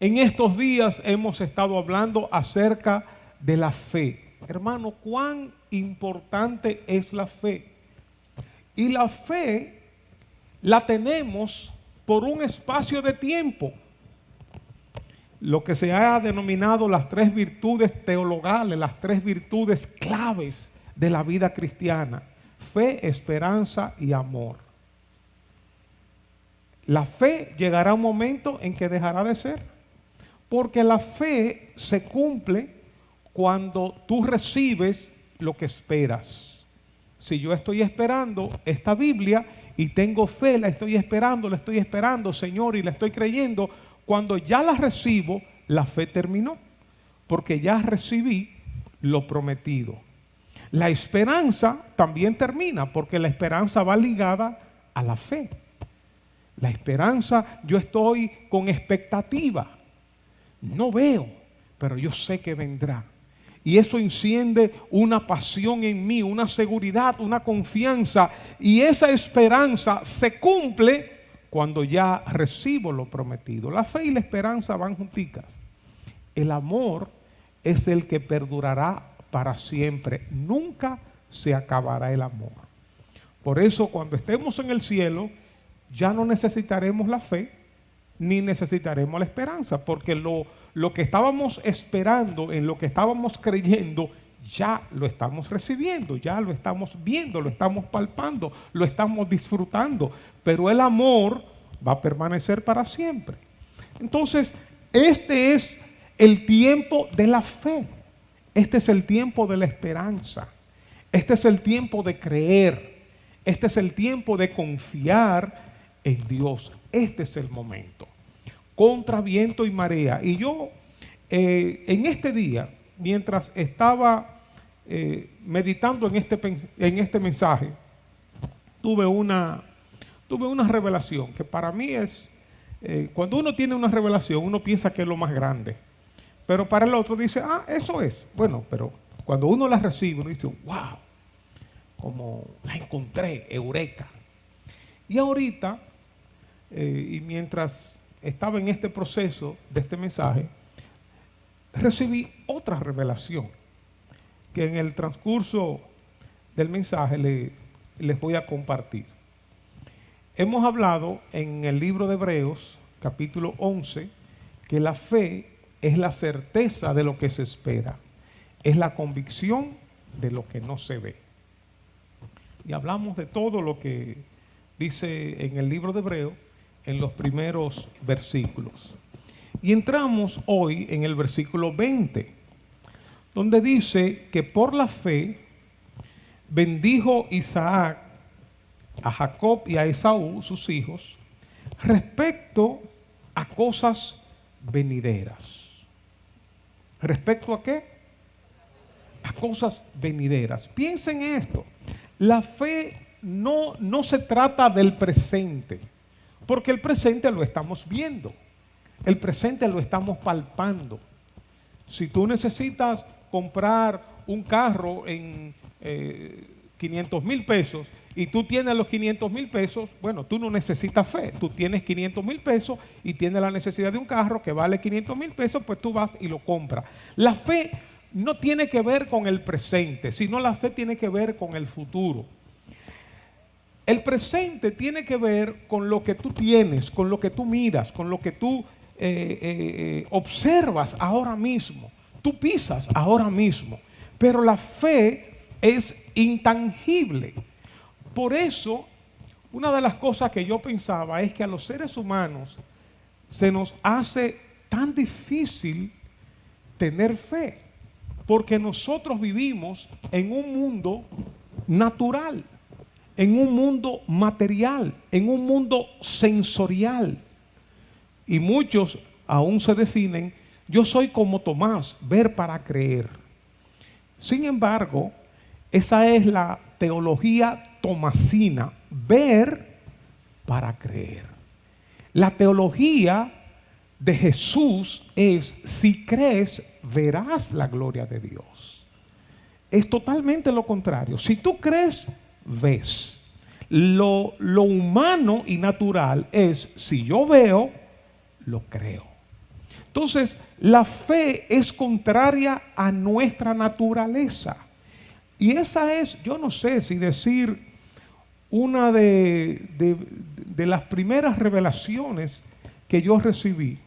En estos días hemos estado hablando acerca de la fe. Hermano, cuán importante es la fe. Y la fe la tenemos por un espacio de tiempo. Lo que se ha denominado las 3 virtudes teologales, las 3 virtudes claves de la vida cristiana: fe, esperanza y amor. La fe llegará un momento en que dejará de ser, porque la fe se cumple cuando tú recibes lo que esperas. Si yo estoy esperando esta Biblia y tengo fe, la estoy esperando, Señor, y la estoy creyendo, cuando ya la recibo, la fe terminó, porque ya recibí lo prometido. La esperanza también termina, porque la esperanza va ligada a la fe. La esperanza, yo estoy con expectativa. No veo, pero yo sé que vendrá. Y eso enciende una pasión en mí, una seguridad, una confianza. Y esa esperanza se cumple cuando ya recibo lo prometido. La fe y la esperanza van junticas. El amor es el que perdurará para siempre. Nunca se acabará el amor. Por eso, cuando estemos en el cielo, ya no necesitaremos la fe, ni necesitaremos la esperanza, porque lo que estábamos esperando, en lo que estábamos creyendo, ya lo estamos recibiendo, ya lo estamos viendo, lo estamos palpando, lo estamos disfrutando, pero el amor va a permanecer para siempre. Entonces, este es el tiempo de la fe, este es el tiempo de la esperanza, este es el tiempo de creer, este es el tiempo de confiar en Dios. Este es el momento, contra viento y marea. Y yo en este día, mientras estaba meditando en este mensaje, tuve una revelación que para mí es, cuando uno tiene una revelación, uno piensa que es lo más grande, pero para el otro dice, eso es. Bueno, pero cuando uno la recibe, uno dice, wow, como la encontré, eureka. Y ahorita, y mientras estaba en este proceso de este mensaje, recibí otra revelación que en el transcurso del mensaje les voy a compartir. Hemos hablado en el libro de Hebreos, capítulo 11, que la fe es la certeza de lo que se espera, es la convicción de lo que no se ve. Y hablamos de todo lo que dice en el libro de Hebreos, en los primeros versículos. Y entramos hoy en el versículo 20, donde dice que por la fe bendijo Isaac a Jacob y a Esaú, sus hijos, respecto a cosas venideras. ¿Respecto a qué? A cosas venideras. Piensen en esto. La fe no se trata del presente, porque el presente lo estamos viendo, el presente lo estamos palpando. Si tú necesitas comprar un carro en 500,000 pesos y tú tienes los 500,000 pesos, bueno, tú no necesitas fe, tú tienes 500,000 pesos y tienes la necesidad de un carro que vale 500,000 pesos, pues tú vas y lo compras. La fe no tiene que ver con el presente, sino la fe tiene que ver con el futuro. El presente tiene que ver con lo que tú tienes, con lo que tú miras, con lo que tú observas ahora mismo, tú pisas ahora mismo. Pero la fe es intangible. Por eso, una de las cosas que yo pensaba es que a los seres humanos se nos hace tan difícil tener fe, porque nosotros vivimos en un mundo natural, en un mundo material, en un mundo sensorial. Y muchos aún se definen, yo soy como Tomás, ver para creer. Sin embargo, esa es la teología tomasina, ver para creer. La teología de Jesús es, si crees, verás la gloria de Dios. Es totalmente lo contrario. Si tú crees, ves. Lo humano y natural es, si yo veo, lo creo. Entonces, la fe es contraria a nuestra naturaleza. Y esa es, yo no sé si decir, una de las primeras revelaciones que yo recibí.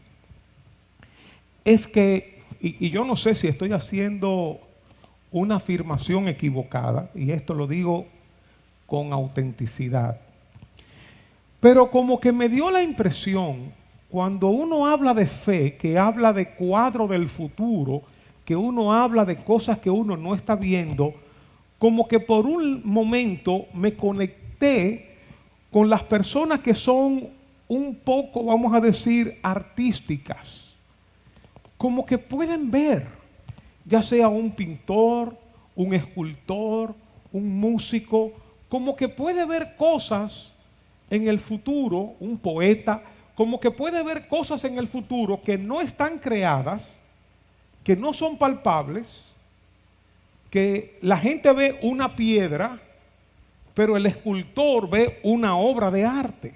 Es que, y yo no sé si estoy haciendo una afirmación equivocada, y esto lo digo con autenticidad, pero como que me dio la impresión, cuando uno habla de fe, que habla de cuadro del futuro, que uno habla de cosas que uno no está viendo, como que por un momento me conecté con las personas que son un poco, vamos a decir, artísticas, como que pueden ver, ya sea un pintor, un escultor, un músico, como que puede ver cosas en el futuro, un poeta, como que puede ver cosas en el futuro que no están creadas, que no son palpables, que la gente ve una piedra, pero el escultor ve una obra de arte.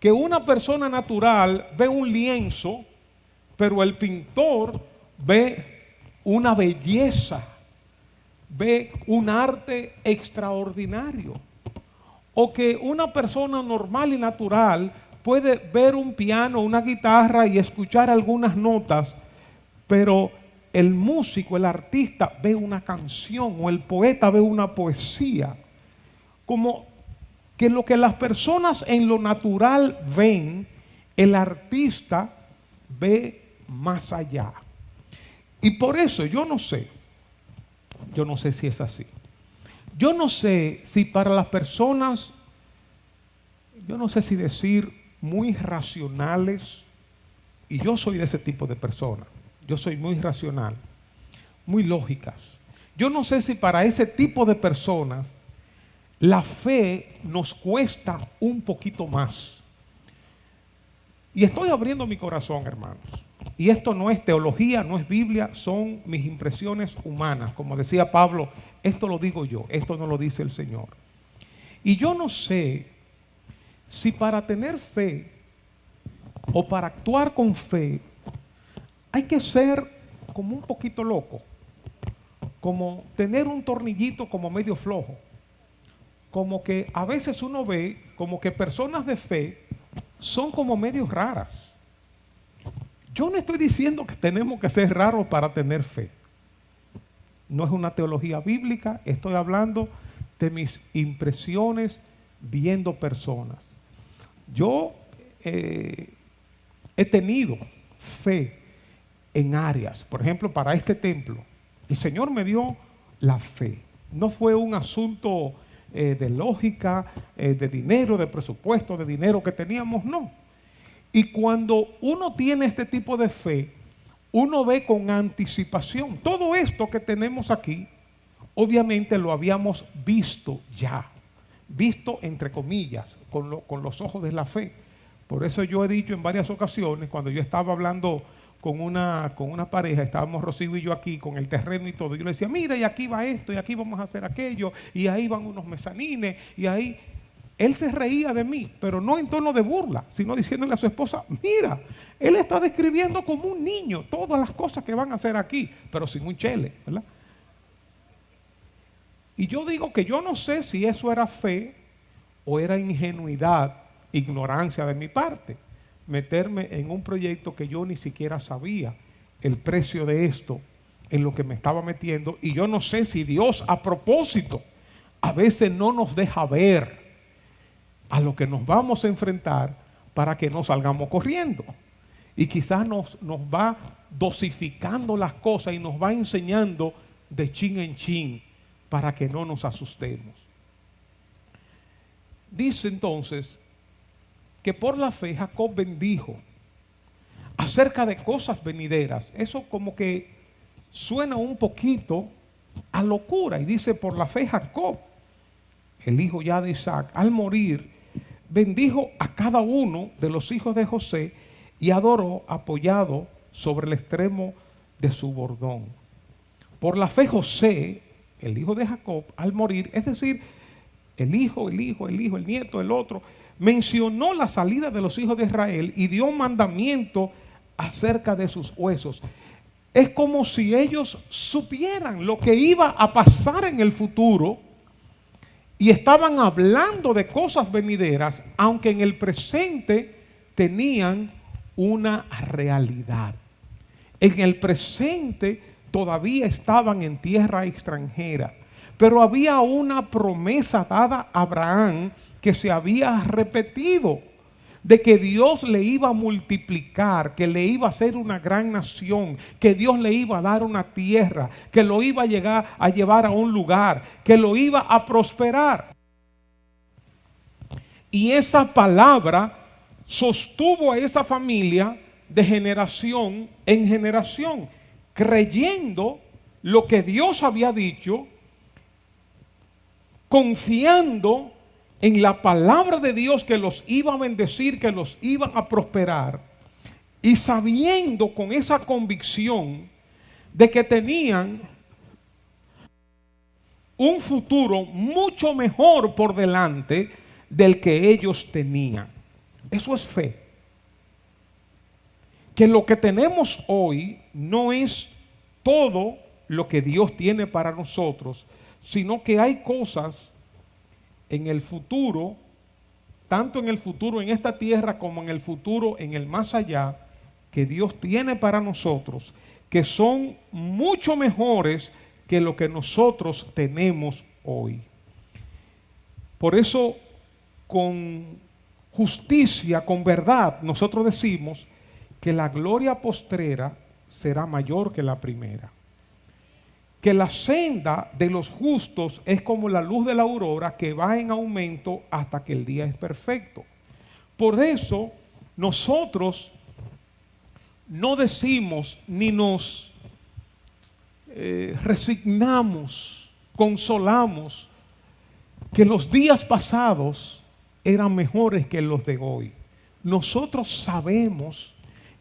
Que una persona natural ve un lienzo, pero el pintor ve una belleza, ve un arte extraordinario. O que una persona normal y natural puede ver un piano, una guitarra y escuchar algunas notas, pero el músico, el artista ve una canción o el poeta ve una poesía. Como que lo que las personas en lo natural ven, el artista ve más allá. Y por eso yo no sé si es así. Yo no sé si para las personas, yo no sé si decir muy racionales, y yo soy de ese tipo de personas, yo soy muy racional, muy lógicas. Yo no sé si para ese tipo de personas la fe nos cuesta un poquito más. Y estoy abriendo mi corazón, hermanos. Y esto no es teología, no es Biblia, son mis impresiones humanas. Como decía Pablo, esto lo digo yo, esto no lo dice el Señor. Y yo no sé si para tener fe o para actuar con fe hay que ser como un poquito loco, como tener un tornillito como medio flojo. Como que a veces uno ve como que personas de fe son como medio raras. Yo no estoy diciendo que tenemos que ser raros para tener fe. No es una teología bíblica, estoy hablando de mis impresiones viendo personas. Yo he tenido fe en áreas, por ejemplo, para este templo. El Señor me dio la fe. No fue un asunto de lógica, de dinero, de presupuesto, de dinero que teníamos, no. Y cuando uno tiene este tipo de fe, uno ve con anticipación. Todo esto que tenemos aquí, obviamente lo habíamos visto ya, visto entre comillas, con los ojos de la fe. Por eso yo he dicho en varias ocasiones, cuando yo estaba hablando con una pareja, estábamos Rocío y yo aquí con el terreno y todo, yo le decía, mira, y aquí va esto, y aquí vamos a hacer aquello, y ahí van unos mezanines, y ahí... Él se reía de mí, pero no en tono de burla, sino diciéndole a su esposa, mira, él está describiendo como un niño todas las cosas que van a hacer aquí, pero sin un chele, ¿verdad? Y yo digo que yo no sé si eso era fe o era ingenuidad, ignorancia de mi parte, meterme en un proyecto que yo ni siquiera sabía el precio de esto, en lo que me estaba metiendo, y yo no sé si Dios a propósito a veces no nos deja ver a lo que nos vamos a enfrentar para que no salgamos corriendo. Y quizás nos va dosificando las cosas y nos va enseñando de chin en chin para que no nos asustemos. Dice entonces que por la fe Jacob bendijo acerca de cosas venideras. Eso como que suena un poquito a locura. Y dice, por la fe Jacob, el hijo ya de Isaac, al morir, bendijo a cada uno de los hijos de José y adoró apoyado sobre el extremo de su bordón. Por la fe José, el hijo de Jacob, al morir, es decir, el nieto, el otro, mencionó la salida de los hijos de Israel y dio mandamiento acerca de sus huesos. Es como si ellos supieran lo que iba a pasar en el futuro y estaban hablando de cosas venideras, aunque en el presente tenían una realidad. En el presente todavía estaban en tierra extranjera, pero había una promesa dada a Abraham que se había repetido, de que Dios le iba a multiplicar, que le iba a hacer una gran nación, que Dios le iba a dar una tierra, que lo iba a llevar a un lugar, que lo iba a prosperar. Y esa palabra sostuvo a esa familia de generación en generación, creyendo lo que Dios había dicho, confiando en la palabra de Dios que los iba a bendecir, que los iba a prosperar, y sabiendo con esa convicción de que tenían un futuro mucho mejor por delante del que ellos tenían. Eso es fe. Que lo que tenemos hoy no es todo lo que Dios tiene para nosotros, sino que hay cosas en el futuro, tanto en el futuro en esta tierra como en el futuro en el más allá, que Dios tiene para nosotros, que son mucho mejores que lo que nosotros tenemos hoy. Por eso, con justicia, con verdad, nosotros decimos que la gloria postrera será mayor que la primera. Que la senda de los justos es como la luz de la aurora que va en aumento hasta que el día es perfecto. Por eso nosotros no decimos ni nos resignamos, consolamos que los días pasados eran mejores que los de hoy. Nosotros sabemos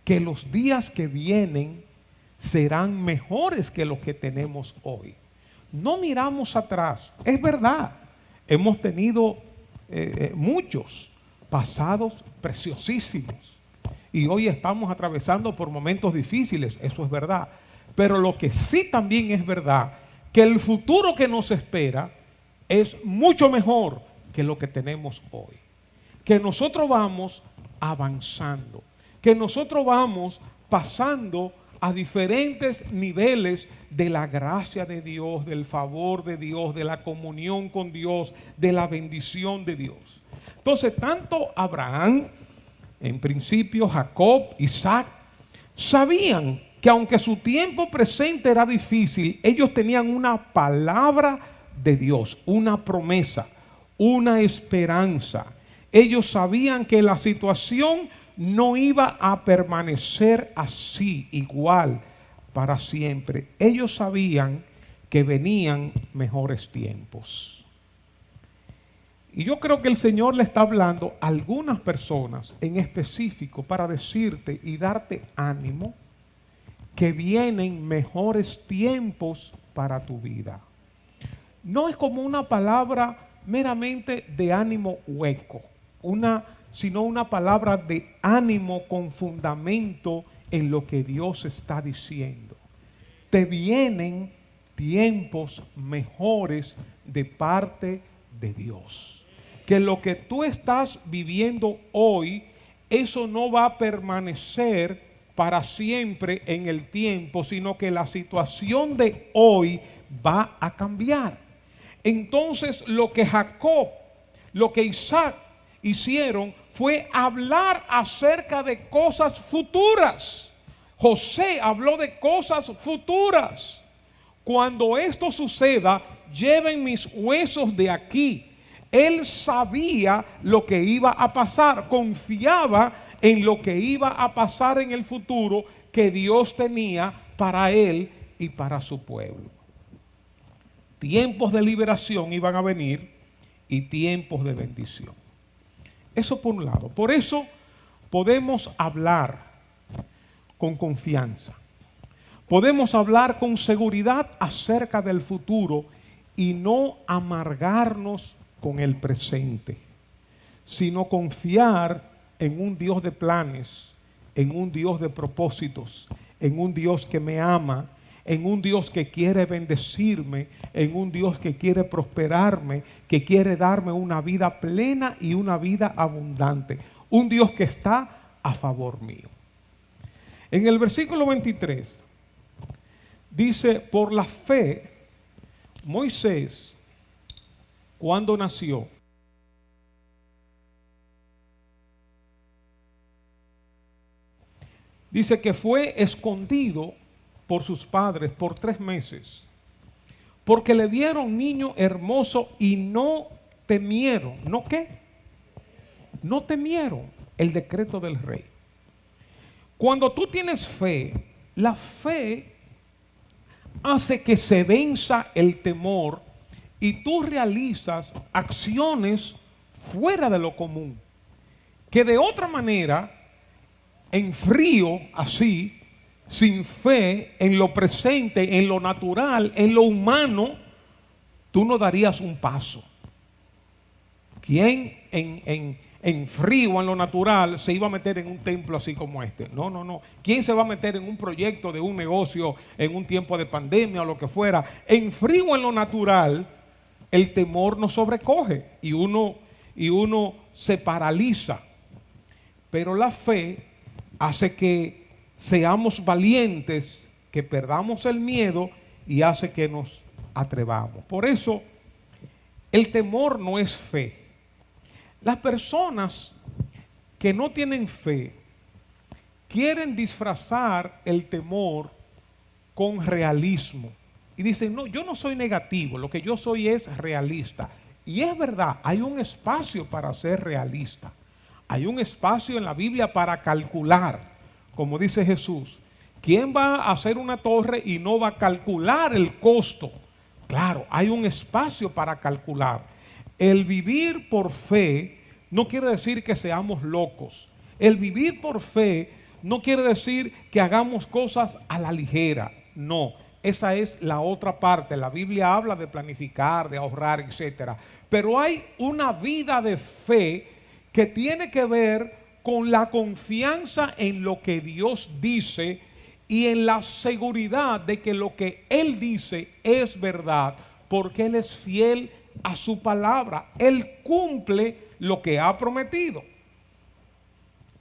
que los días que vienen serán mejores que los que tenemos hoy. No miramos atrás. Es verdad, hemos tenido muchos pasados preciosísimos y hoy estamos atravesando por momentos difíciles, eso es verdad. Pero lo que sí también es verdad, que el futuro que nos espera es mucho mejor que lo que tenemos hoy. Que nosotros vamos avanzando, que nosotros vamos pasando a diferentes niveles de la gracia de Dios, del favor de Dios, de la comunión con Dios, de la bendición de Dios. Entonces, tanto Abraham, en principio Jacob, Isaac, sabían que aunque su tiempo presente era difícil, ellos tenían una palabra de Dios, una promesa, una esperanza. Ellos sabían que la situación no iba a permanecer así, igual, para siempre. Ellos sabían que venían mejores tiempos. Y yo creo que el Señor le está hablando a algunas personas en específico para decirte y darte ánimo que vienen mejores tiempos para tu vida. No es como una palabra meramente de ánimo hueco, sino una palabra de ánimo con fundamento en lo que Dios está diciendo. Te vienen tiempos mejores de parte de Dios. Que lo que tú estás viviendo hoy, eso no va a permanecer para siempre en el tiempo, sino que la situación de hoy va a cambiar. Entonces, lo que Jacob, lo que Isaac hicieron fue hablar acerca de cosas futuras. José habló de cosas futuras. Cuando esto suceda, lleven mis huesos de aquí. Él sabía lo que iba a pasar, confiaba en lo que iba a pasar en el futuro que Dios tenía para él y para su pueblo. Tiempos de liberación iban a venir y tiempos de bendición. Eso por un lado. Por eso podemos hablar con confianza. Podemos hablar con seguridad acerca del futuro y no amargarnos con el presente, sino confiar en un Dios de planes en un Dios de propósitos, en un Dios que me ama, en un Dios que quiere bendecirme, en un Dios que quiere prosperarme, que quiere darme una vida plena y una vida abundante. Un Dios que está a favor mío. En el versículo 23 dice, por la fe, Moisés, cuando nació, dice que fue escondido por sus padres por 3 meses, porque le vieron niño hermoso y no temieron. ¿No qué? No temieron el decreto del rey. Cuando tú tienes fe, la fe hace que se venza el temor y tú realizas acciones fuera de lo común, que de otra manera, en frío, así, sin fe, en lo presente, en lo natural, en lo humano, tú no darías un paso. ¿Quién en frío, en lo natural, se iba a meter en un templo así como este? No, no, no. ¿Quién se va a meter en un proyecto de un negocio en un tiempo de pandemia o lo que fuera? En frío, en lo natural, el temor nos sobrecoge y uno se paraliza. Pero la fe hace que seamos valientes, que perdamos el miedo y hace que nos atrevamos. Por eso, el temor no es fe. Las personas que no tienen fe quieren disfrazar el temor con realismo. Y dicen, no, yo no soy negativo, lo que yo soy es realista. Y es verdad, hay un espacio para ser realista. Hay un espacio en la Biblia para calcular. Como dice Jesús, ¿quién va a hacer una torre y no va a calcular el costo? Claro, hay un espacio para calcular. El vivir por fe no quiere decir que seamos locos. El vivir por fe no quiere decir que hagamos cosas a la ligera. No, esa es la otra parte. La Biblia habla de planificar, de ahorrar, etc. Pero hay una vida de fe que tiene que ver con la confianza en lo que Dios dice y en la seguridad de que lo que Él dice es verdad, porque Él es fiel a su palabra. Él cumple lo que ha prometido.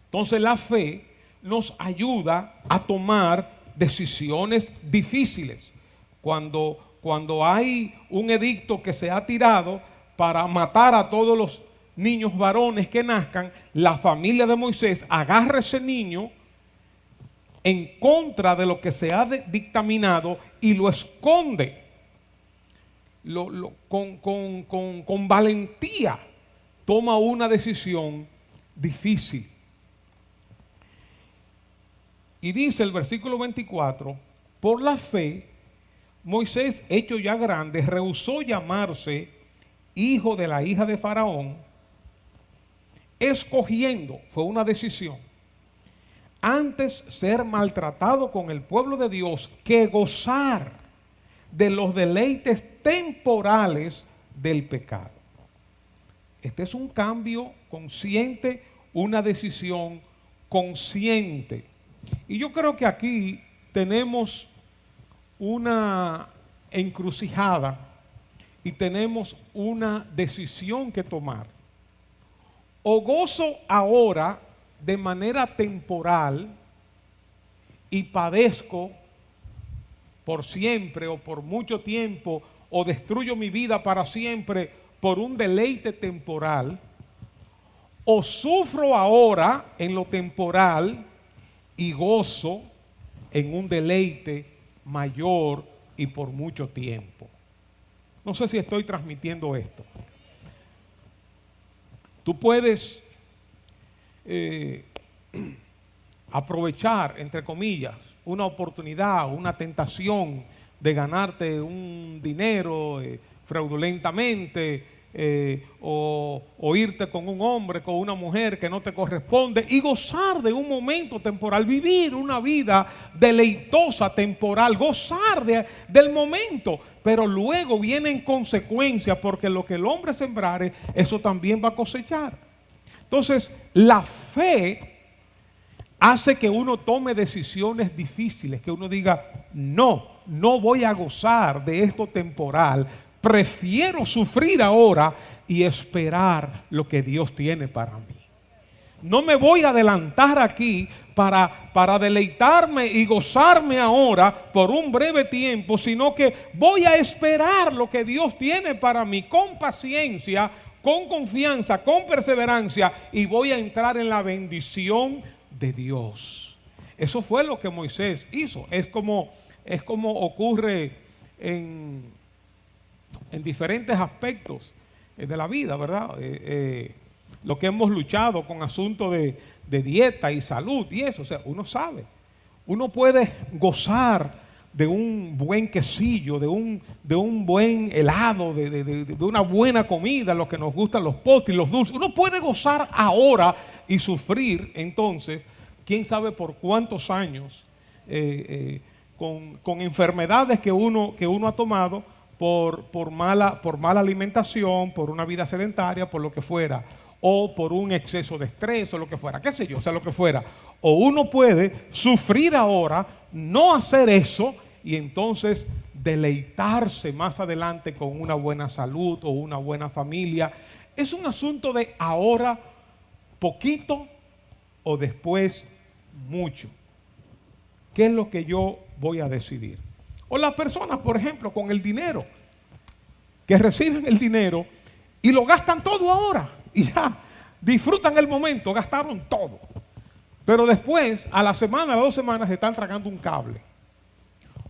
Entonces la fe nos ayuda a tomar decisiones difíciles. Cuando hay un edicto que se ha tirado para matar a todos los niños varones que nazcan, la familia de Moisés agarra a ese niño en contra de lo que se ha dictaminado y lo esconde con valentía. Toma una decisión difícil. Y dice el versículo 24, por la fe, Moisés, hecho ya grande, rehusó llamarse hijo de la hija de Faraón, escogiendo, fue una decisión, antes ser maltratado con el pueblo de Dios que gozar de los deleites temporales del pecado. Este es un cambio consciente, una decisión consciente. Y yo creo que aquí tenemos una encrucijada y tenemos una decisión que tomar. O gozo ahora de manera temporal y padezco por siempre o por mucho tiempo, o destruyo mi vida para siempre por un deleite temporal, o sufro ahora en lo temporal y gozo en un deleite mayor y por mucho tiempo. No sé si estoy transmitiendo esto. Tú puedes aprovechar, entre comillas, una oportunidad, una tentación de ganarte un dinero fraudulentamente, o irte con un hombre, con una mujer que no te corresponde y gozar de un momento temporal, vivir una vida deleitosa temporal, gozar del momento, pero luego vienen consecuencias, porque lo que el hombre sembrare, eso también va a cosechar. Entonces, la fe hace que uno tome decisiones difíciles, que uno diga, no, no voy a gozar de esto temporal, prefiero sufrir ahora y esperar lo que Dios tiene para mí. No me voy a adelantar aquí para deleitarme y gozarme ahora por un breve tiempo, sino que voy a esperar lo que Dios tiene para mí con paciencia, con confianza, con perseverancia, y voy a entrar en la bendición de Dios. Eso fue lo que Moisés hizo. Es como ocurre en diferentes aspectos de la vida, ¿verdad? Lo que hemos luchado con asuntos de dieta y salud y eso, o sea, uno sabe. Uno puede gozar de un buen quesillo, de un buen helado, de una buena comida, lo que nos gustan los postres y los dulces. Uno puede gozar ahora y sufrir entonces, quién sabe por cuántos años, con enfermedades que uno ha tomado por mala alimentación, por una vida sedentaria, por lo que fuera, o por un exceso de estrés o lo que fuera, qué sé yo, o sea, lo que fuera. O uno puede sufrir ahora, no hacer eso y entonces deleitarse más adelante con una buena salud o una buena familia. Es un asunto de ahora poquito o después mucho. ¿Qué es lo que yo voy a decidir? O las personas, por ejemplo, con el dinero, que reciben el dinero y lo gastan todo ahora y ya disfrutan el momento, gastaron todo. Pero después, a la semana, a las 2 semanas, se están tragando un cable.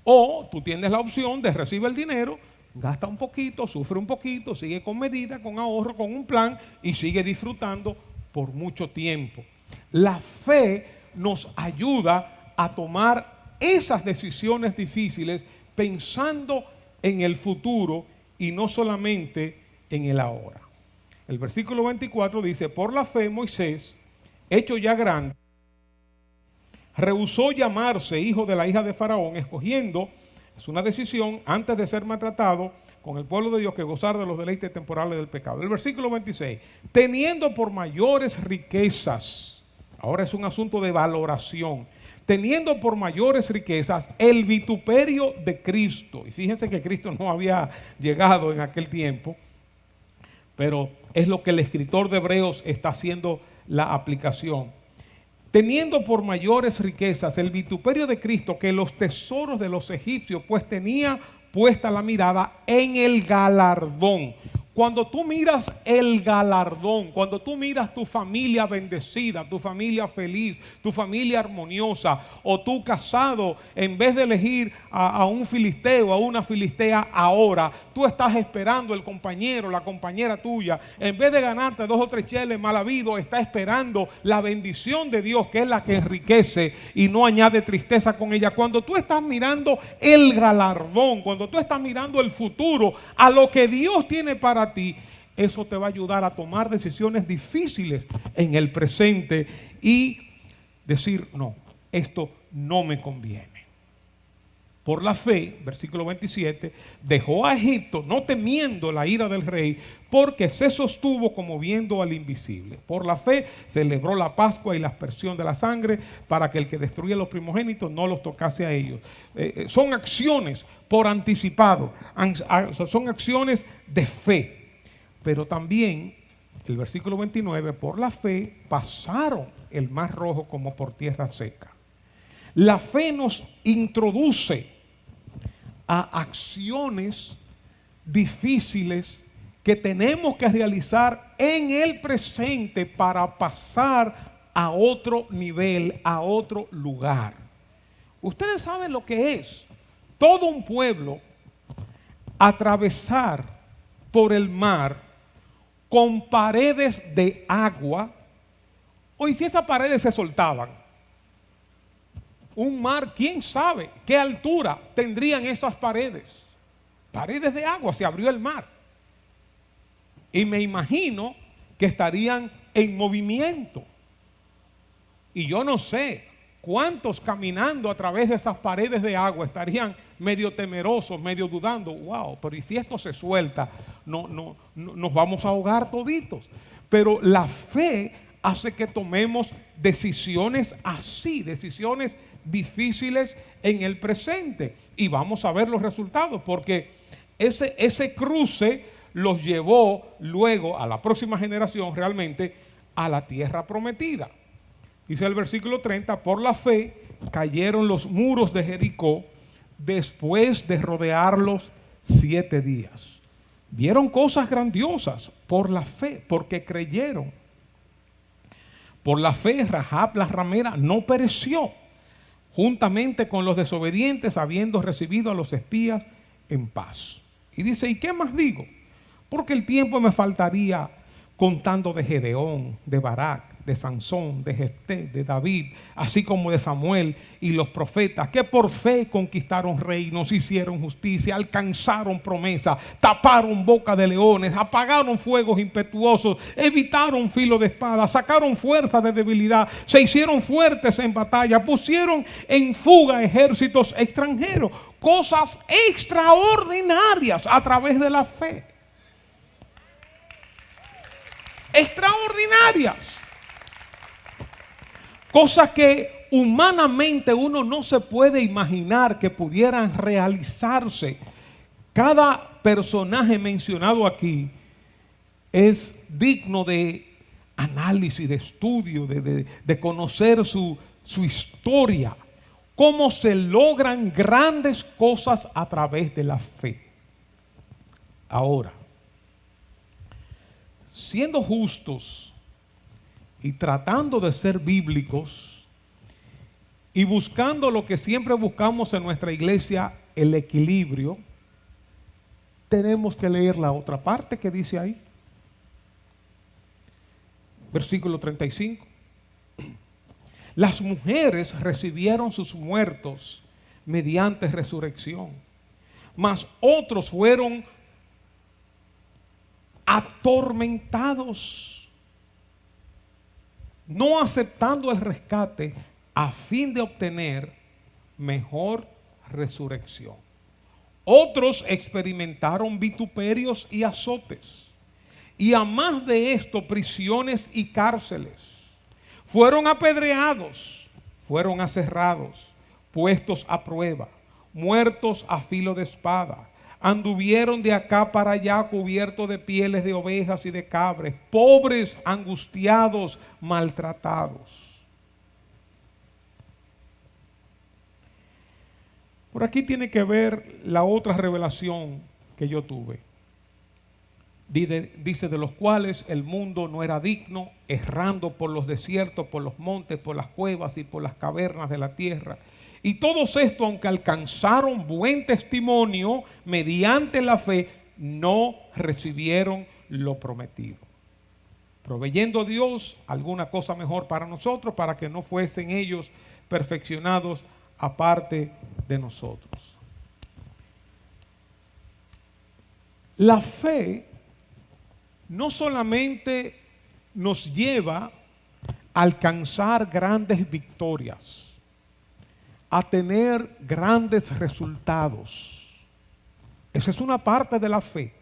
O tú tienes la opción de recibir el dinero, gasta un poquito, sufre un poquito, sigue con medida, con ahorro, con un plan y sigue disfrutando por mucho tiempo. La fe nos ayuda a tomar esas decisiones difíciles pensando en el futuro y no solamente en el ahora. El versículo 24 dice, por la fe Moisés, hecho ya grande, rehusó llamarse hijo de la hija de Faraón, escogiendo, es una decisión, antes de ser maltratado con el pueblo de Dios, que gozar de los deleites temporales del pecado. El versículo 26, teniendo por mayores riquezas, ahora es un asunto de valoración, teniendo por mayores riquezas el vituperio de Cristo. Y fíjense que Cristo no había llegado en aquel tiempo, pero es lo que el escritor de Hebreos está haciendo la aplicación. Teniendo por mayores riquezas el vituperio de Cristo que los tesoros de los egipcios, pues tenía puesta la mirada en el galardón. Cuando tú miras el galardón, cuando tú miras tu familia bendecida, tu familia feliz, tu familia armoniosa, o tú casado, en vez de elegir a un filisteo, a una filistea ahora, tú estás esperando el compañero, la compañera tuya, en vez de ganarte 2 o 3 cheles mal habido, está esperando la bendición de Dios, que es la que enriquece y no añade tristeza con ella. Cuando tú estás mirando el galardón, cuando tú estás mirando el futuro, a lo que Dios tiene para ti, eso te va a ayudar a tomar decisiones difíciles en el presente y decir, no, esto no me conviene. Por la fe, versículo 27, dejó a Egipto, no temiendo la ira del rey, porque se sostuvo como viendo al invisible. Por la fe celebró la Pascua y la aspersión de la sangre, para que el que destruía los primogénitos no los tocase a ellos. Son acciones por anticipado, son acciones de fe. Pero también, el versículo 29, por la fe pasaron el mar rojo como por tierra seca. La fe nos introduce a acciones difíciles que tenemos que realizar en el presente para pasar a otro nivel, a otro lugar. Ustedes saben lo que es todo un pueblo atravesar por el mar con paredes de agua. Hoy si esas paredes se soltaban, un mar, quién sabe qué altura tendrían esas paredes. Paredes de agua, se abrió el mar. Y me imagino que estarían en movimiento. Y yo no sé cuántos caminando a través de esas paredes de agua estarían medio temerosos, medio dudando. Wow, pero ¿y si esto se suelta? No, nos vamos a ahogar toditos. Pero la fe hace que tomemos decisiones así, decisiones difíciles en el presente. Y vamos a ver los resultados, porque ese cruce los llevó luego a la próxima generación realmente a la tierra prometida. Dice el versículo 30, por la fe cayeron los muros de Jericó después de rodearlos 7 días. Vieron cosas grandiosas por la fe, porque creyeron. Por la fe, Rahab la ramera no pereció, juntamente con los desobedientes, habiendo recibido a los espías en paz. Y dice, ¿y qué más digo? Porque el tiempo me faltaría contando de Gedeón, de Barak, de Sansón, de Jefté, de David, así como de Samuel y los profetas, que por fe conquistaron reinos, hicieron justicia, alcanzaron promesa, taparon boca de leones, apagaron fuegos impetuosos, evitaron filo de espada, sacaron fuerza de debilidad, se hicieron fuertes en batalla, pusieron en fuga ejércitos extranjeros, cosas extraordinarias a través de la fe. Extraordinarias. Cosas que humanamente uno no se puede imaginar que pudieran realizarse. Cada personaje mencionado aquí es digno de análisis, de estudio, de conocer su historia. Cómo se logran grandes cosas a través de la fe. Ahora, siendo justos y tratando de ser bíblicos y buscando lo que siempre buscamos en nuestra iglesia, el equilibrio, tenemos que leer la otra parte que dice ahí. Versículo 35. Las mujeres recibieron sus muertos mediante resurrección, mas otros fueron atormentados, no aceptando el rescate a fin de obtener mejor resurrección. Otros experimentaron vituperios y azotes, y a más de esto, prisiones y cárceles. Fueron apedreados, fueron aserrados, puestos a prueba, muertos a filo de espada. Anduvieron de acá para allá cubiertos de pieles de ovejas y de cabras, pobres, angustiados, maltratados. Por aquí tiene que ver la otra revelación que yo tuve. Dice, de los cuales el mundo no era digno, errando por los desiertos, por los montes, por las cuevas y por las cavernas de la tierra. Y todos estos, aunque alcanzaron buen testimonio mediante la fe, no recibieron lo prometido, proveyendo Dios alguna cosa mejor para nosotros, para que no fuesen ellos perfeccionados aparte de nosotros. La fe no solamente nos lleva a alcanzar grandes victorias, a tener grandes resultados. Esa es una parte de la fe.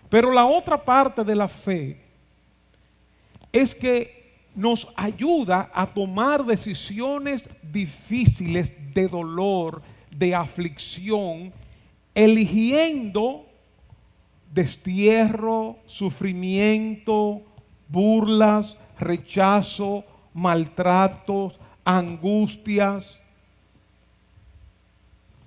Pero la otra parte de la fe es que nos ayuda a tomar decisiones difíciles de dolor, de aflicción, eligiendo destierro, sufrimiento, burlas, rechazo, maltratos, angustias.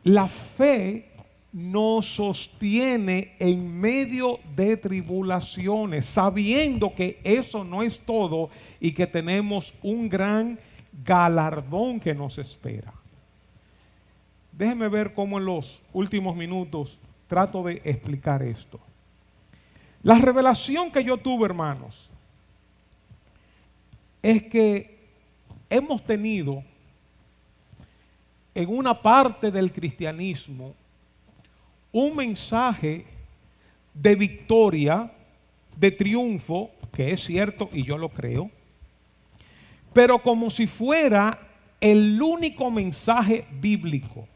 La fe nos sostiene en medio de tribulaciones, sabiendo que eso no es todo y que tenemos un gran galardón que nos espera. Déjenme ver cómo en los últimos minutos trato de explicar esto. La revelación que yo tuve, hermanos, es que hemos tenido en una parte del cristianismo un mensaje de victoria, de triunfo, que es cierto y yo lo creo, pero como si fuera el único mensaje bíblico.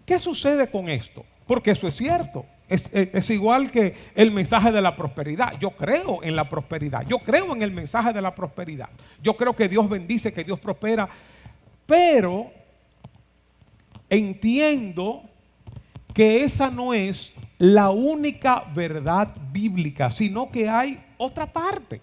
¿Qué sucede con esto? Porque eso es cierto Es igual que el mensaje de la prosperidad. Yo creo en la prosperidad. Yo creo en el mensaje de la prosperidad. Yo creo que Dios bendice, que Dios prospera. Pero entiendo que esa no es la única verdad bíblica, sino que hay otra parte.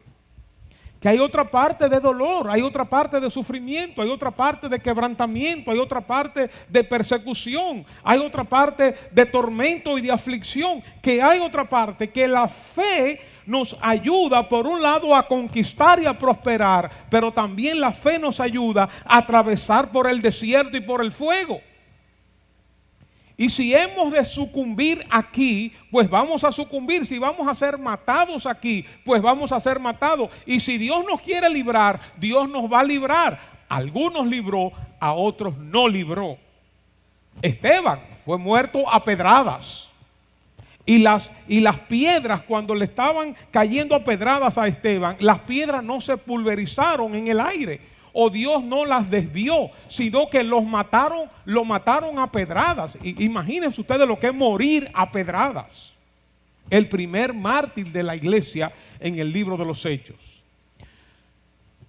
Que hay otra parte de dolor, hay otra parte de sufrimiento, hay otra parte de quebrantamiento, hay otra parte de persecución, hay otra parte de tormento y de aflicción, que hay otra parte que la fe nos ayuda por un lado a conquistar y a prosperar, pero también la fe nos ayuda a atravesar por el desierto y por el fuego. Y si hemos de sucumbir aquí, pues vamos a sucumbir. Si vamos a ser matados aquí, pues vamos a ser matados. Y si Dios nos quiere librar, Dios nos va a librar. A algunos libró, a otros no libró. Esteban fue muerto a pedradas. Y las piedras, cuando le estaban cayendo a pedradas a Esteban, las piedras no se pulverizaron en el aire. O Dios no las desvió, sino que lo mataron a pedradas. Imagínense ustedes lo que es morir a pedradas. El primer mártir de la iglesia en el libro de los Hechos.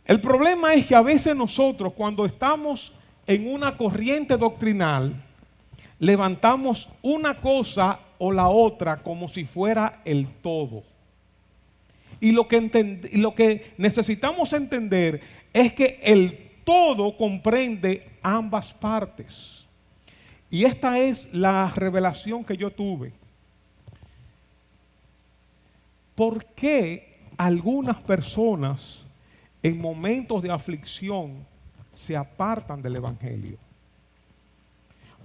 El problema es que a veces nosotros, cuando estamos en una corriente doctrinal, levantamos una cosa o la otra como si fuera el todo. Y lo que necesitamos entender es que el todo comprende ambas partes. Y esta es la revelación que yo tuve. ¿Por qué algunas personas en momentos de aflicción se apartan del evangelio?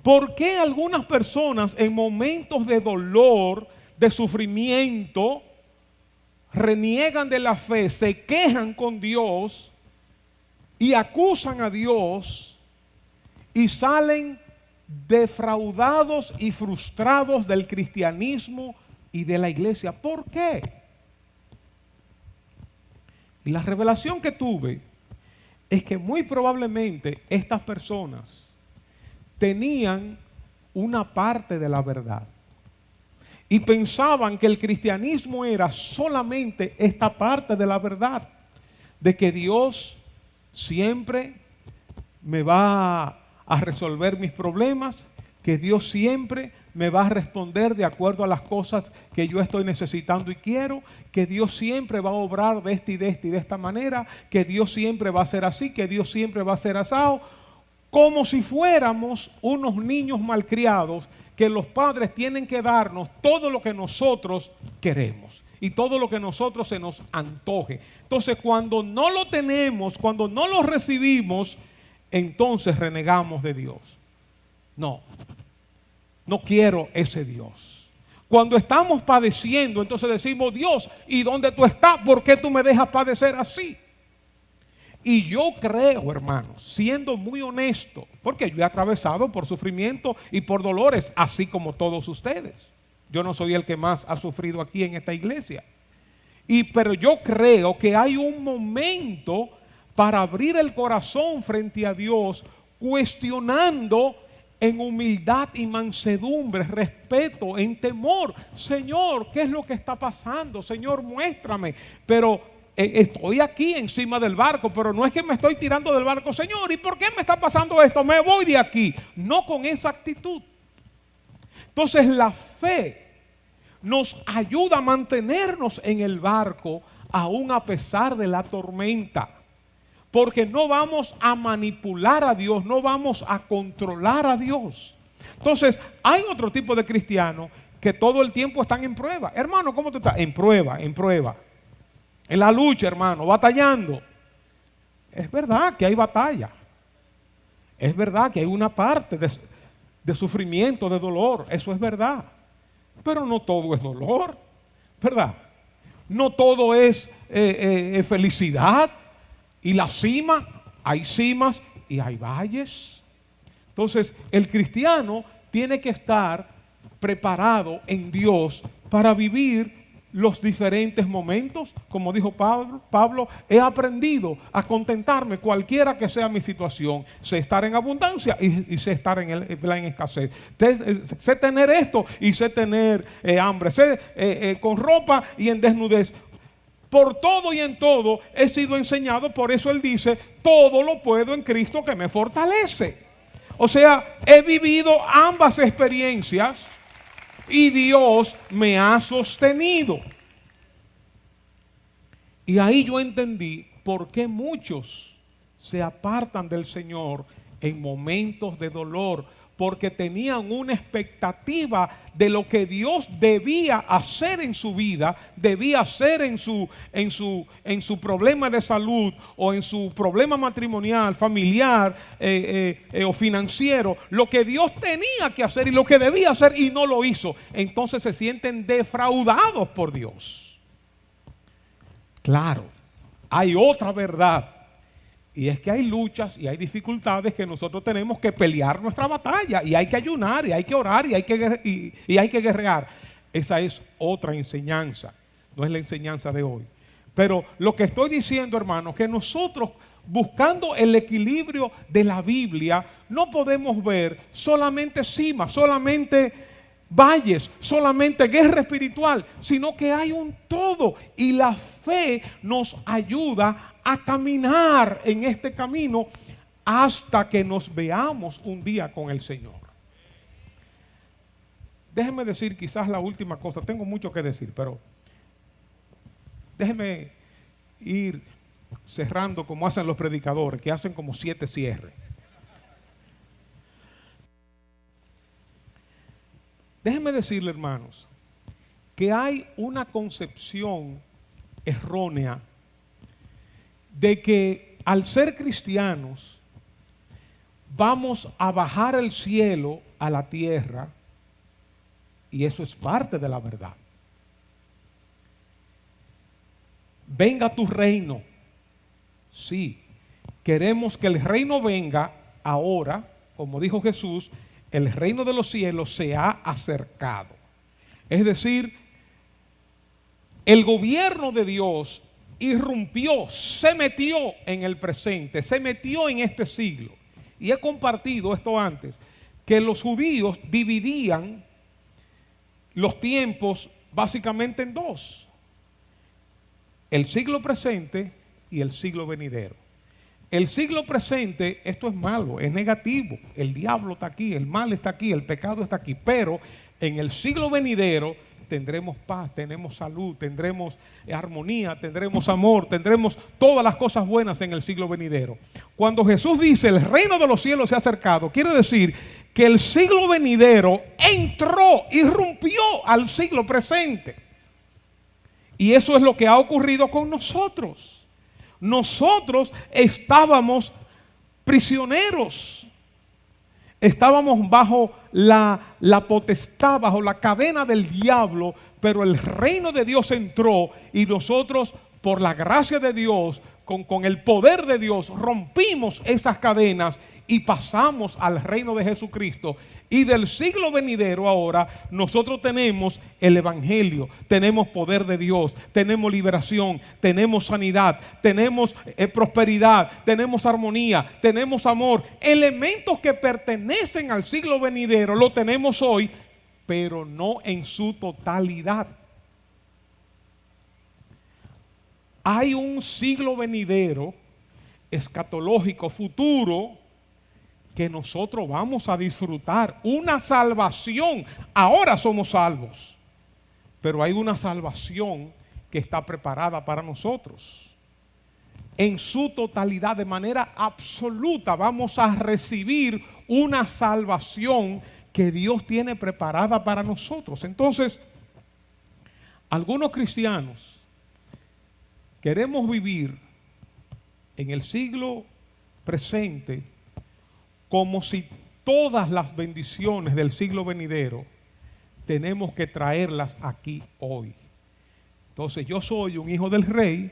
¿Por qué algunas personas en momentos de dolor, de sufrimiento, reniegan de la fe, se quejan con Dios y acusan a Dios y salen defraudados y frustrados del cristianismo y de la iglesia? ¿Por qué? Y la revelación que tuve es que muy probablemente estas personas tenían una parte de la verdad y pensaban que el cristianismo era solamente esta parte de la verdad, de que Dios siempre me va a resolver mis problemas, que Dios siempre me va a responder de acuerdo a las cosas que yo estoy necesitando y quiero, que Dios siempre va a obrar de esta y de esta y de esta manera, que Dios siempre va a ser así, que Dios siempre va a ser asado, como si fuéramos unos niños malcriados que los padres tienen que darnos todo lo que nosotros queremos y todo lo que nosotros se nos antoje. Entonces, cuando no lo tenemos, cuando no lo recibimos, entonces renegamos de Dios. No quiero ese Dios. Cuando estamos padeciendo, entonces decimos: Dios, ¿y dónde tú estás? ¿Por qué tú me dejas padecer así? Y yo creo, hermanos, siendo muy honesto, porque yo he atravesado por sufrimiento y por dolores, así como todos ustedes. Yo no soy el que más ha sufrido aquí en esta iglesia. Pero yo creo que hay un momento para abrir el corazón frente a Dios, cuestionando en humildad y mansedumbre, respeto, en temor. Señor, ¿qué es lo que está pasando? Señor, muéstrame. Pero estoy aquí encima del barco, pero no es que me estoy tirando del barco. Señor, ¿y por qué me está pasando esto? Me voy de aquí. No con esa actitud. Entonces la fe nos ayuda a mantenernos en el barco aún a pesar de la tormenta. Porque no vamos a manipular a Dios, no vamos a controlar a Dios. Entonces, hay otro tipo de cristianos que todo el tiempo están en prueba. Hermano, ¿cómo tú estás? En prueba, en prueba. En la lucha, hermano, batallando. Es verdad que hay batalla. Es verdad que hay una parte de sufrimiento, de dolor. Eso es verdad. Pero no todo es dolor, ¿verdad? No todo es felicidad. Y la cima, hay cimas y hay valles. Entonces, el cristiano tiene que estar preparado en Dios para vivir los diferentes momentos, como dijo Pablo, he aprendido a contentarme cualquiera que sea mi situación. Sé estar en abundancia y sé estar en escasez. Sé tener esto y sé tener hambre. Sé con ropa y en desnudez. Por todo y en todo he sido enseñado, por eso él dice, todo lo puedo en Cristo que me fortalece. O sea, he vivido ambas experiencias y Dios me ha sostenido. Y ahí yo entendí por qué muchos se apartan del Señor en momentos de dolor, porque tenían una expectativa de lo que Dios debía hacer en su vida, debía hacer en su problema de salud o en su problema matrimonial, familiar o financiero, lo que Dios tenía que hacer y lo que debía hacer y no lo hizo. Entonces se sienten defraudados por Dios. Claro, hay otra verdad. Y es que hay luchas y hay dificultades que nosotros tenemos que pelear nuestra batalla. Y hay que ayunar, y hay que orar, y hay que guerrear. Esa es otra enseñanza. No es la enseñanza de hoy. Pero lo que estoy diciendo, hermanos, que nosotros, buscando el equilibrio de la Biblia, no podemos ver solamente cimas, solamente valles, solamente guerra espiritual, sino que hay un todo. Y la fe nos ayuda a caminar en este camino hasta que nos veamos un día con el Señor. Déjeme decir quizás la última cosa, tengo mucho que decir, pero déjeme ir cerrando como hacen los predicadores, que hacen como 7 cierres. Déjenme decirle, hermanos, que hay una concepción errónea de que al ser cristianos vamos a bajar el cielo a la tierra, y eso es parte de la verdad. Venga tu reino. Sí, queremos que el reino venga ahora, como dijo Jesús, el reino de los cielos se ha acercado. Es decir, el gobierno de Dios irrumpió, se metió en el presente, se metió en este siglo. Y he compartido esto antes, que los judíos dividían los tiempos básicamente en 2. El siglo presente y el siglo venidero. El siglo presente, esto es malo, es negativo. El diablo está aquí, el mal está aquí, el pecado está aquí. Pero en el siglo venidero tendremos paz, tenemos salud, tendremos armonía, tendremos amor, tendremos todas las cosas buenas en el siglo venidero. Cuando Jesús dice el reino de los cielos se ha acercado, quiere decir que el siglo venidero entró, irrumpió al siglo presente. Y eso es lo que ha ocurrido con nosotros. Nosotros estábamos prisioneros, estábamos bajo la potestad, bajo la cadena del diablo, pero el reino de Dios entró y nosotros, por la gracia de Dios, con el poder de Dios, rompimos esas cadenas y pasamos al reino de Jesucristo. Y del siglo venidero ahora nosotros tenemos el evangelio, tenemos poder de Dios, tenemos liberación, tenemos sanidad, tenemos prosperidad, tenemos armonía, tenemos amor. Elementos que pertenecen al siglo venidero lo tenemos hoy, pero no en su totalidad. Hay un siglo venidero escatológico futuro que nosotros vamos a disfrutar, una salvación. Ahora somos salvos, pero hay una salvación que está preparada para nosotros. En su totalidad, de manera absoluta, vamos a recibir una salvación que Dios tiene preparada para nosotros. Entonces, algunos cristianos queremos vivir en el siglo presente como si todas las bendiciones del siglo venidero tenemos que traerlas aquí hoy. Entonces yo soy un hijo del rey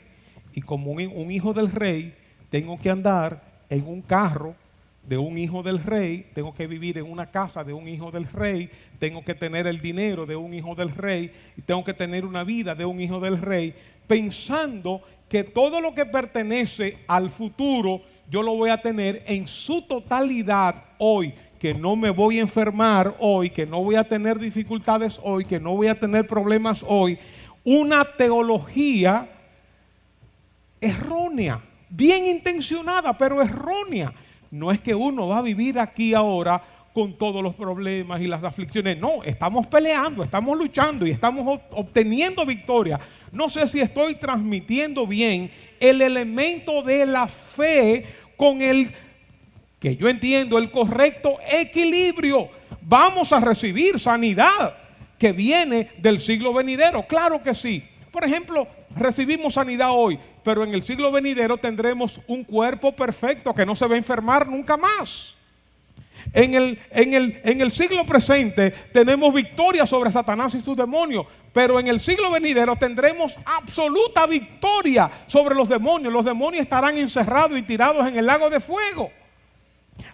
y como un hijo del rey tengo que andar en un carro de un hijo del rey, tengo que vivir en una casa de un hijo del rey, tengo que tener el dinero de un hijo del rey y tengo que tener una vida de un hijo del rey, pensando que todo lo que pertenece al futuro yo lo voy a tener en su totalidad hoy, que no me voy a enfermar hoy, que no voy a tener dificultades hoy, que no voy a tener problemas hoy. Una teología errónea, bien intencionada, pero errónea. No es que uno va a vivir aquí ahora con todos los problemas y las aflicciones. No, estamos peleando, estamos luchando y estamos obteniendo victoria. No sé si estoy transmitiendo bien el elemento de la fe con el, que yo entiendo, el correcto equilibrio. Vamos a recibir sanidad que viene del siglo venidero. Claro que sí. Por ejemplo, recibimos sanidad hoy, pero en el siglo venidero tendremos un cuerpo perfecto que no se va a enfermar nunca más. En el siglo presente tenemos victoria sobre Satanás y sus demonios, pero en el siglo venidero tendremos absoluta victoria sobre los demonios. Los demonios estarán encerrados y tirados en el lago de fuego.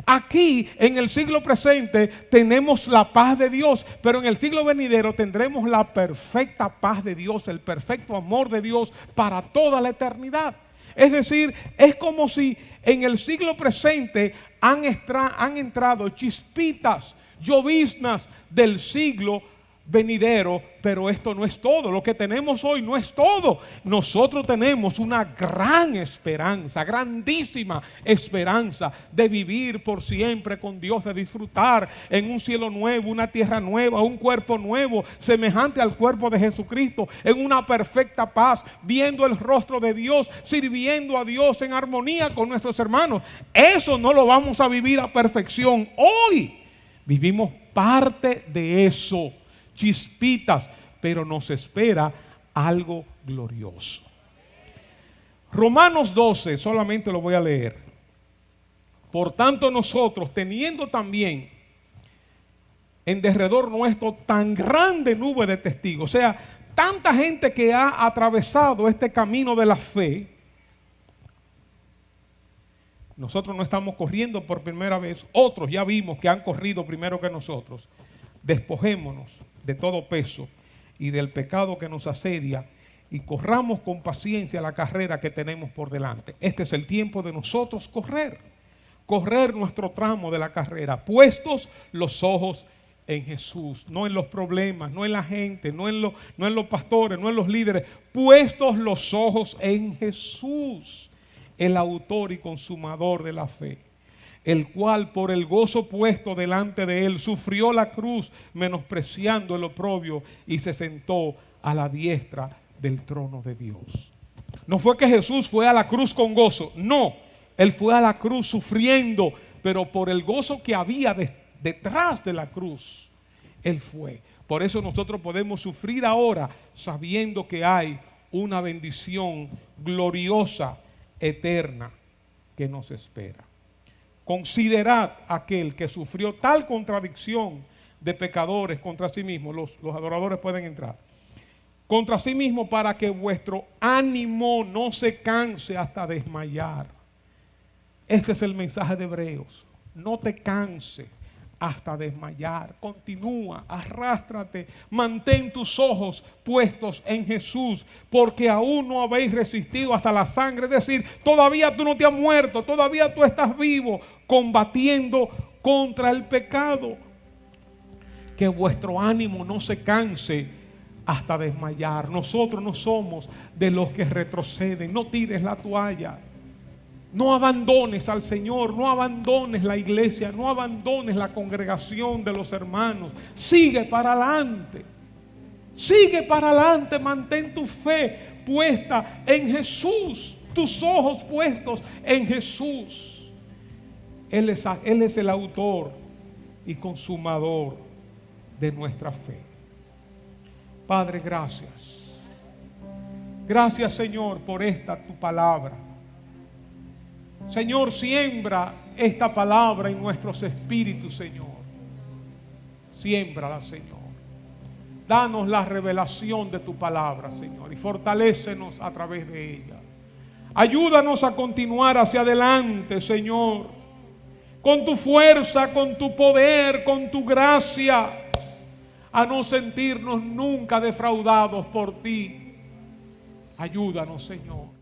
Aquí en el siglo presente tenemos la paz de Dios, pero en el siglo venidero tendremos la perfecta paz de Dios, el perfecto amor de Dios para toda la eternidad. Es decir, es como si en el siglo presente han entrado chispitas, lloviznas del siglo venidero, pero esto no es todo. Lo que tenemos hoy no es todo. Nosotros tenemos una gran esperanza, grandísima esperanza de vivir por siempre con Dios, de disfrutar en un cielo nuevo, una tierra nueva, un cuerpo nuevo, semejante al cuerpo de Jesucristo, en una perfecta paz, viendo el rostro de Dios, sirviendo a Dios en armonía con nuestros hermanos. Eso no lo vamos a vivir a perfección hoy. Vivimos parte de eso, chispitas, pero nos espera algo glorioso. Romanos 12, solamente lo voy a leer. Por tanto nosotros, teniendo también en derredor nuestro tan grande nube de testigos, o sea, tanta gente que ha atravesado este camino de la fe, nosotros no estamos corriendo por primera vez, otros ya vimos que han corrido primero que nosotros. Despojémonos de todo peso y del pecado que nos asedia y corramos con paciencia la carrera que tenemos por delante. Este es el tiempo de nosotros correr nuestro tramo de la carrera, puestos los ojos en Jesús, no en los problemas, no en la gente, no en los pastores, no en los líderes, puestos los ojos en Jesús, el autor y consumador de la fe, el cual por el gozo puesto delante de él sufrió la cruz, menospreciando el oprobio, y se sentó a la diestra del trono de Dios. No fue que Jesús fue a la cruz con gozo, no, él fue a la cruz sufriendo, pero por el gozo que había detrás de la cruz, él fue. Por eso nosotros podemos sufrir ahora sabiendo que hay una bendición gloriosa, eterna, que nos espera. Considerad aquel que sufrió tal contradicción de pecadores contra sí mismo. Los adoradores pueden entrar. Contra sí mismo, para que vuestro ánimo no se canse hasta desmayar. Este es el mensaje de Hebreos. No te canse hasta desmayar. Continúa, arrástrate, mantén tus ojos puestos en Jesús, porque aún no habéis resistido hasta la sangre. Es decir, todavía tú no te has muerto, todavía tú estás vivo, combatiendo contra el pecado. Que vuestro ánimo no se canse hasta desmayar. Nosotros no somos de los que retroceden. No tires la toalla. No abandones al Señor, no abandones la iglesia, no abandones la congregación de los hermanos. Sigue para adelante. Sigue para adelante, mantén tu fe puesta en Jesús, tus ojos puestos en Jesús. Él es el autor y consumador de nuestra fe. Padre, gracias. Gracias, Señor, por esta tu palabra. Señor, siembra esta palabra en nuestros espíritus, Señor. Siémbrala, Señor. Danos la revelación de tu palabra, Señor, y fortalécenos a través de ella. Ayúdanos a continuar hacia adelante, Señor, con tu fuerza, con tu poder, con tu gracia, a no sentirnos nunca defraudados por ti. Ayúdanos, Señor.